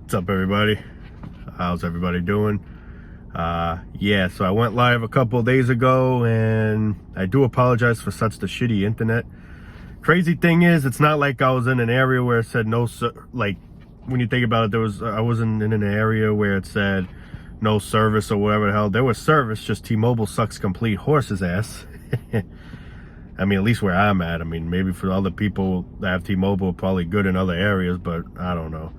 What's up, everybody? How's everybody doing? Yeah, so I went live a couple of days ago, and I do apologize for such the shitty internet. Crazy thing is, it's not like I was in an area where it said no, like, when you think about it, I wasn't in an area where it said no service or whatever the hell. There was service, just T-Mobile sucks complete horse's ass. I mean, at least where I'm at. I mean, maybe for other people that have T-Mobile, probably good in other areas, but I don't know.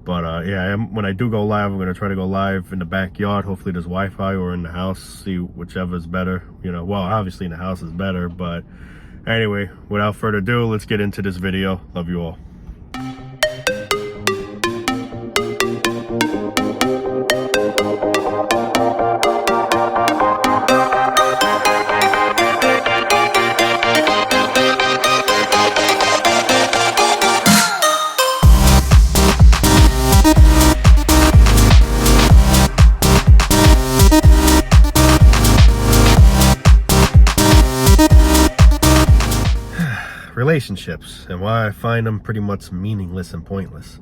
But yeah, when I do go live, I'm going to try to go live in the backyard. Hopefully there's Wi-Fi, or in the house, see whichever is better. You know, well, obviously in the house is better. But anyway, without further ado, let's get into this video. Love you all. Relationships, and why I find them pretty much meaningless and pointless.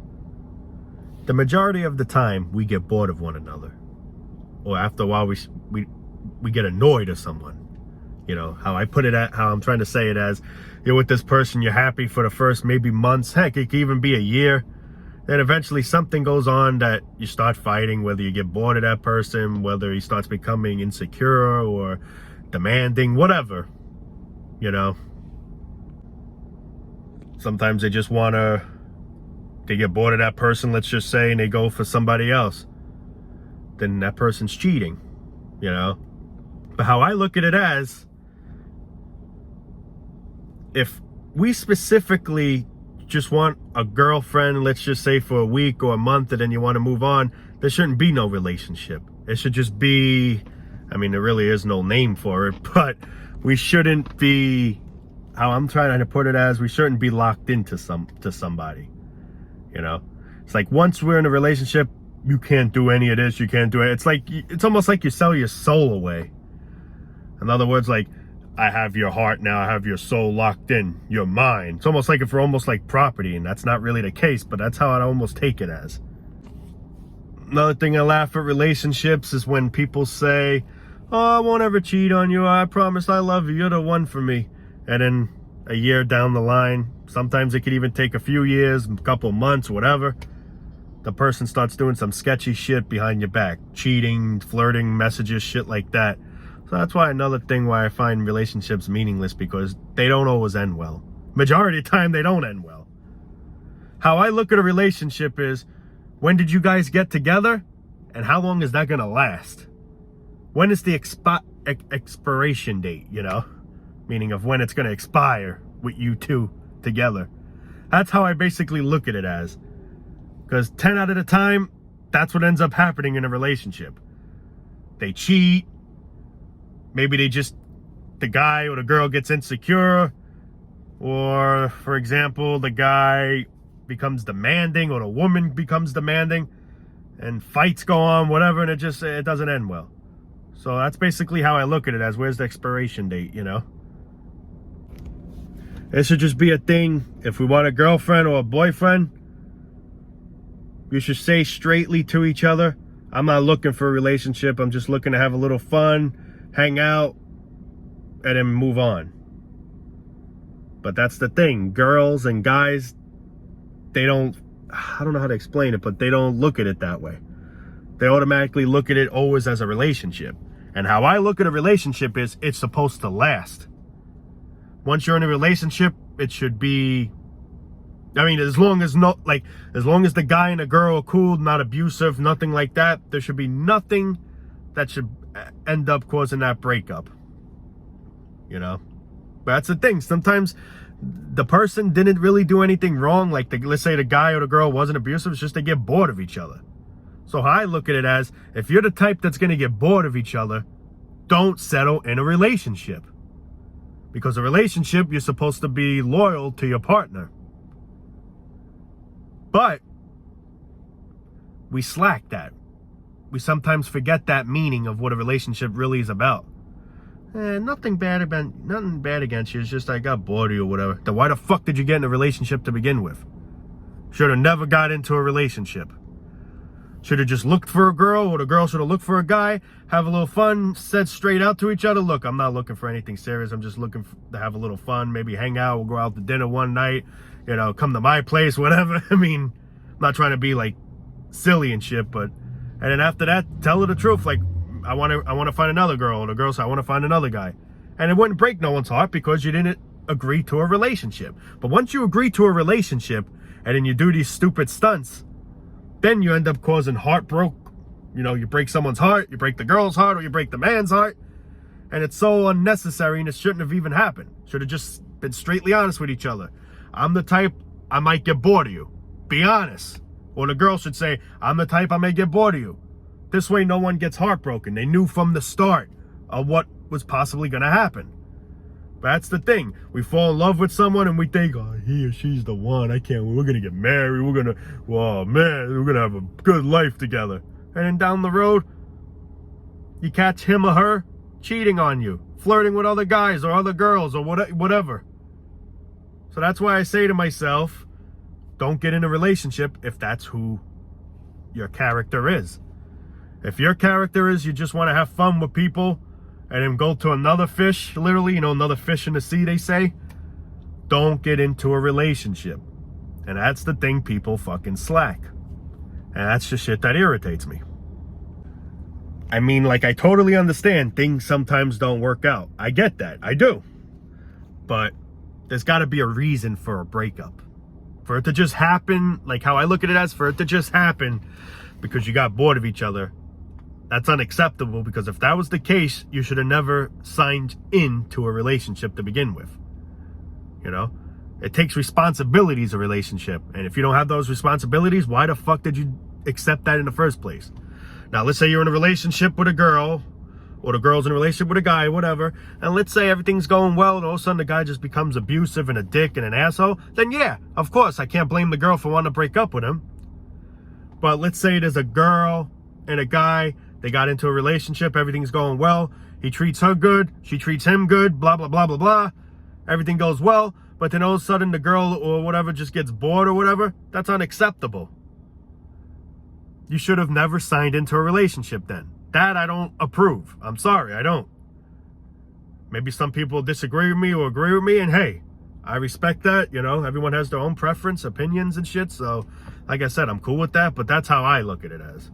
The majority of the time, we get bored of one another, or after a while, we get annoyed of someone. You know how I put it at, how I'm trying to say it as, you're with this person, you're happy for the first maybe months, heck, it could even be a year. Then eventually something goes on that you start fighting, whether you get bored of that person, whether he starts becoming insecure or demanding, whatever, you know. Sometimes they just they get bored of that person, let's just say, and they go for somebody else. Then that person's cheating, you know? But how I look at it as, if we specifically just want a girlfriend, let's just say for a week or a month, and then you want to move on, there shouldn't be no relationship. It should just be, I mean, there really is no name for it, but we shouldn't be, how I'm trying to put it as, we shouldn't be locked into somebody, you know? It's like, once we're in a relationship, you can't do any of this, you can't do it. It's almost like you sell your soul away. In other words, like, I have your heart now, I have your soul locked in, you're mine. It's almost like if we're almost like property, and that's not really the case, but that's how I almost take it as. Another thing I laugh at relationships is when people say, oh, I won't ever cheat on you, I promise I love you, you're the one for me. And then a year down the line, sometimes it could even take a few years, a couple months, whatever, the person starts doing some sketchy shit behind your back, cheating, flirting, messages, shit like that. So that's why another thing why I find relationships meaningless, because they don't always end well. Majority of the time, they don't end well. How I look at a relationship is, when did you guys get together, and how long is that gonna last? When is the expiration date, you know? Meaning of when it's going to expire with you two together. That's how I basically look at it as. Because 10 out of the time, that's what ends up happening in a relationship. They cheat. Maybe the guy or the girl gets insecure. Or, for example, the guy becomes demanding, or the woman becomes demanding. And fights go on, whatever, and it doesn't end well. So that's basically how I look at it as, where's the expiration date, you know? It should just be a thing. If we want a girlfriend or a boyfriend, you should say straightly to each other, I'm not looking for a relationship. I'm just looking to have a little fun, hang out, and then move on. But that's the thing. Girls and guys, I don't know how to explain it, but they don't look at it that way. They automatically look at it always as a relationship. And how I look at a relationship is, it's supposed to last. Once you're in a relationship, it should be, I mean, as long as the guy and the girl are cool, not abusive, nothing like that, there should be nothing that should end up causing that breakup. You know? But that's the thing. Sometimes the person didn't really do anything wrong. Like, let's say the guy or the girl wasn't abusive, it's just they get bored of each other. So how I look at it as, if you're the type that's going to get bored of each other, don't settle in a relationship. Because a relationship, you're supposed to be loyal to your partner. But we slack that. We sometimes forget that meaning of what a relationship really is about. Nothing bad against you. It's just I got bored of you or whatever. Then why the fuck did you get in a relationship to begin with? Should have never got into a relationship. Should have just looked for a girl, or the girl should have looked for a guy, have a little fun, said straight out to each other, look, I'm not looking for anything serious. I'm just looking to have a little fun, maybe hang out, we'll go out to dinner one night, you know, come to my place, whatever. I mean, I'm not trying to be like silly and shit, but, and then after that, tell her the truth. Like, I want to find another girl, or the girl said, I want to find another guy. And it wouldn't break no one's heart because you didn't agree to a relationship. But once you agree to a relationship and then you do these stupid stunts, then you end up causing heartbreak. You know, you break someone's heart, you break the girl's heart, or you break the man's heart. And it's so unnecessary, and it shouldn't have even happened. Should have just been straightly honest with each other. I'm the type, I might get bored of you. Be honest. Or the girl should say, I'm the type, I may get bored of you. This way no one gets heartbroken. They knew from the start of what was possibly going to happen. But that's the thing. We fall in love with someone and we think, oh, he or she's the one. We're going to get married. We're going to, oh man, we're going to have a good life together. And then down the road, you catch him or her cheating on you, flirting with other guys or other girls or whatever. So that's why I say to myself, don't get in a relationship if that's who your character is. If your character is you just want to have fun with people, and then go to another fish, literally, you know, another fish in the sea, they say, don't get into a relationship. And that's the thing, people fucking slack. And that's the shit that irritates me. I mean, like, I totally understand things sometimes don't work out. I get that, I do. But there's got to be a reason for a breakup. For it to just happen, like how I look at it as, for it to just happen because you got bored of each other, that's unacceptable, because if that was the case, you should have never signed into a relationship to begin with. You know? It takes responsibilities, a relationship. And if you don't have those responsibilities, why the fuck did you accept that in the first place? Now, let's say you're in a relationship with a girl, or the girl's in a relationship with a guy, whatever, and let's say everything's going well, and all of a sudden the guy just becomes abusive and a dick and an asshole, then yeah, of course, I can't blame the girl for wanting to break up with him. But let's say there's a girl and a guy, they got into a relationship, everything's going well, he treats her good, she treats him good, blah, blah, blah, blah, blah. Everything goes well, but then all of a sudden the girl or whatever just gets bored or whatever. That's unacceptable. You should have never signed into a relationship then. That I don't approve. I'm sorry, I don't. Maybe some people disagree with me or agree with me, and hey, I respect that, you know, everyone has their own preference, opinions and shit, so like I said, I'm cool with that, but that's how I look at it as,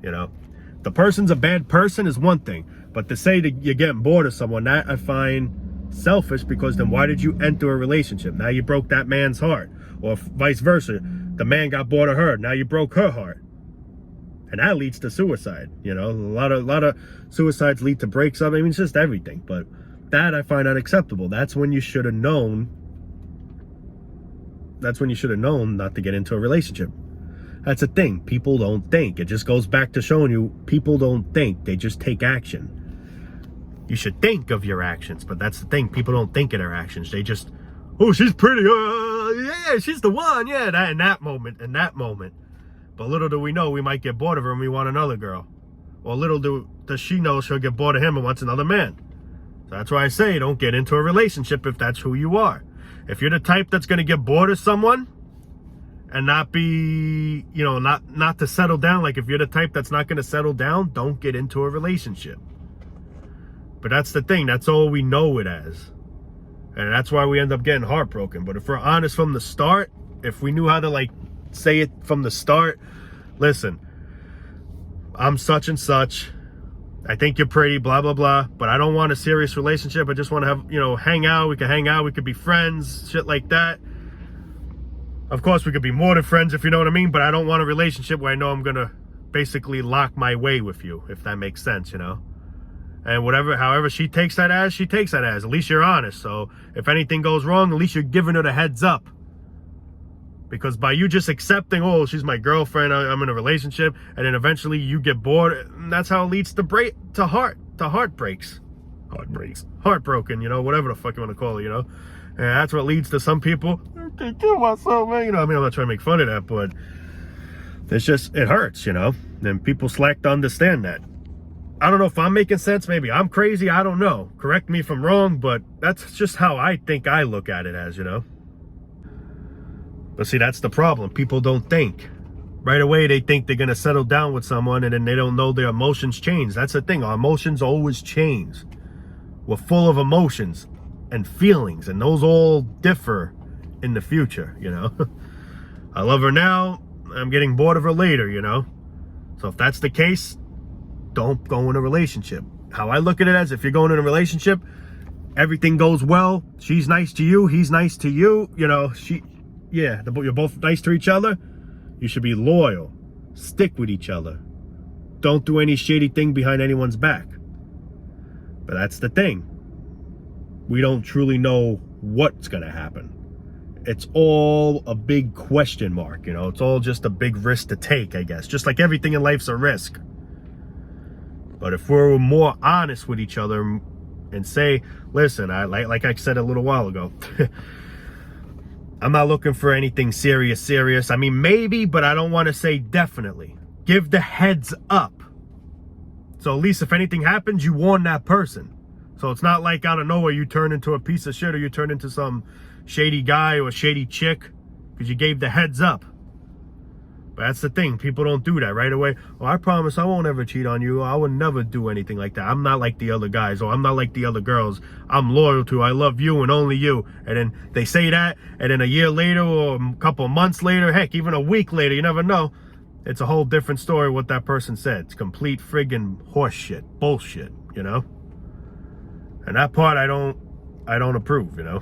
you know. The person's a bad person is one thing, but to say that you're getting bored of someone, that I find selfish, because then why did you enter a relationship? Now you broke that man's heart, or vice versa. The man got bored of her, now you broke her heart. And that leads to suicide, you know. A lot of suicides lead to breaks up. I mean, it's just everything, but that I find unacceptable. That's when you should have known. That's when you should have known not to get into a relationship. That's the thing. People don't think. It just goes back to showing you people don't think. They just take action. You should think of your actions, but that's the thing. People don't think of their actions. They just, oh, she's pretty. Yeah, she's the one. Yeah, that in that moment. But little do we know, we might get bored of her and we want another girl. Or little does she know she'll get bored of him and wants another man. So that's why I say don't get into a relationship if that's who you are. If you're the type that's going to get bored of someone and not be, you know, not to settle down. Like if you're the type that's not going to settle down, don't get into a relationship. But that's the thing. That's all we know it as. And that's why we end up getting heartbroken. But if we're honest from the start, if we knew how to like say it from the start, listen, I'm such and such. I think you're pretty, blah, blah, blah. But I don't want a serious relationship. I just want to have, you know, hang out. We could be friends, shit like that. Of course, we could be more than friends, if you know what I mean, but I don't want a relationship where I know I'm going to basically lock my way with you, if that makes sense, you know? And however she takes that as, she takes that as. At least you're honest. So if anything goes wrong, at least you're giving her the heads up. Because by you just accepting, oh, she's my girlfriend, I'm in a relationship, and then eventually you get bored, that's how it leads to heartbreaks. Heartbroken, you know, whatever the fuck you want to call it, you know? And that's what leads to some people, I kill myself, man. You know, I mean, I'm not trying to make fun of that, but it's just, it hurts, you know? And people slack to understand that. I don't know if I'm making sense. Maybe I'm crazy. I don't know. Correct me if I'm wrong, but that's just how I think I look at it as, you know? But see, that's the problem. People don't think. Right away, they think they're going to settle down with someone, and then they don't know their emotions change. That's the thing. Our emotions always change. We're full of emotions and feelings, and those all differ in the future, you know. I love her now. I'm getting bored of her later, you know. So if that's the case, don't go in a relationship. How I look at it as, if you're going in a relationship, everything goes well. She's nice to you. He's nice to you. You know, you're both nice to each other. You should be loyal. Stick with each other. Don't do any shady thing behind anyone's back. But that's the thing. We don't truly know what's going to happen. It's all a big question mark, you know. It's all just a big risk to take, I guess. Just like everything in life's a risk. But if we're more honest with each other and say, listen, like I said a little while ago, I'm not looking for anything serious. I mean, maybe, but I don't want to say definitely. Give the heads up. So at least if anything happens, you warn that person. So it's not like out of nowhere you turn into a piece of shit or you turn into some shady guy or shady chick because you gave the heads up. But that's the thing. People don't do that right away. Oh, I promise I won't ever cheat on you. I would never do anything like that. I'm not like the other guys, or I'm not like the other girls. I'm loyal to, I love you and only you. And then they say that, and then a year later or a couple of months later, heck, even a week later, you never know. It's a whole different story what that person said. It's complete friggin' horse shit, bullshit, you know? And that part I don't approve, you know?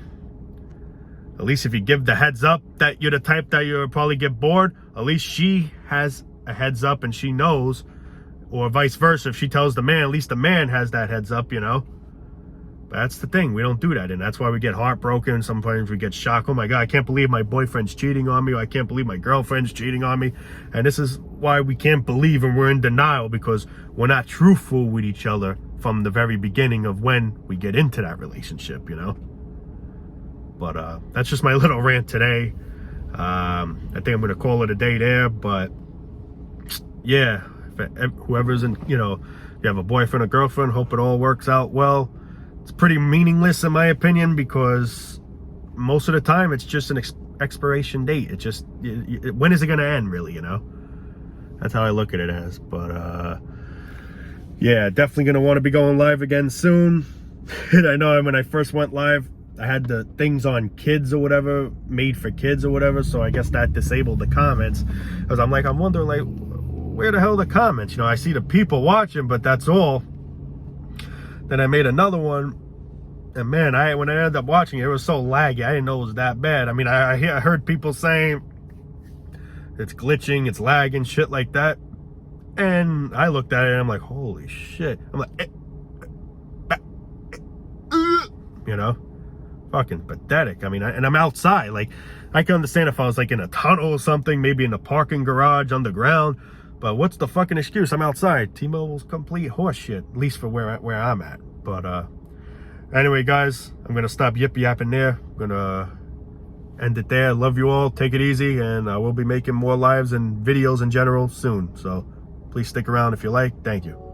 At least if you give the heads up that you're the type that you'll probably get bored, at least she has a heads up and she knows. Or vice versa, if she tells the man, at least the man has that heads up, you know. But that's the thing, we don't do that. And that's why we get heartbroken. Sometimes we get shocked. Oh my God, I can't believe my boyfriend's cheating on me. Or I can't believe my girlfriend's cheating on me. And this is why we can't believe and we're in denial, because we're not truthful with each other from the very beginning of when we get into that relationship, you know. But that's just my little rant today. I think I'm going to call it a day there. But yeah, whoever's in, you know, you have a boyfriend or girlfriend, hope it all works out well. It's pretty meaningless in my opinion, because most of the time it's just an expiration date. It just, when is it going to end really, you know? That's how I look at it as. But yeah, definitely going to want to be going live again soon. And I know when I first went live, I had the things on kids or whatever, made for kids or whatever, so I guess that disabled the comments. Because I'm wondering, like, where the hell are the comments? You know, I see the people watching, but that's all. Then I made another one, and man, when I ended up watching it, it was so laggy. I didn't know it was that bad. I mean, I heard people saying it's glitching, it's lagging, shit like that. And I looked at it and I'm like, holy shit. I'm like, you know? Fucking pathetic. I mean, and I'm outside. Like, I can understand if I was like in a tunnel or something, maybe in a parking garage underground, but what's the fucking excuse? I'm outside. T-Mobile's complete horse shit, at least for where I'm at. But anyway, guys, I'm gonna stop yapping there. I'm gonna end it there. Love you all. Take it easy, and I will be making more lives and videos in general soon. So please stick around if you like. Thank you.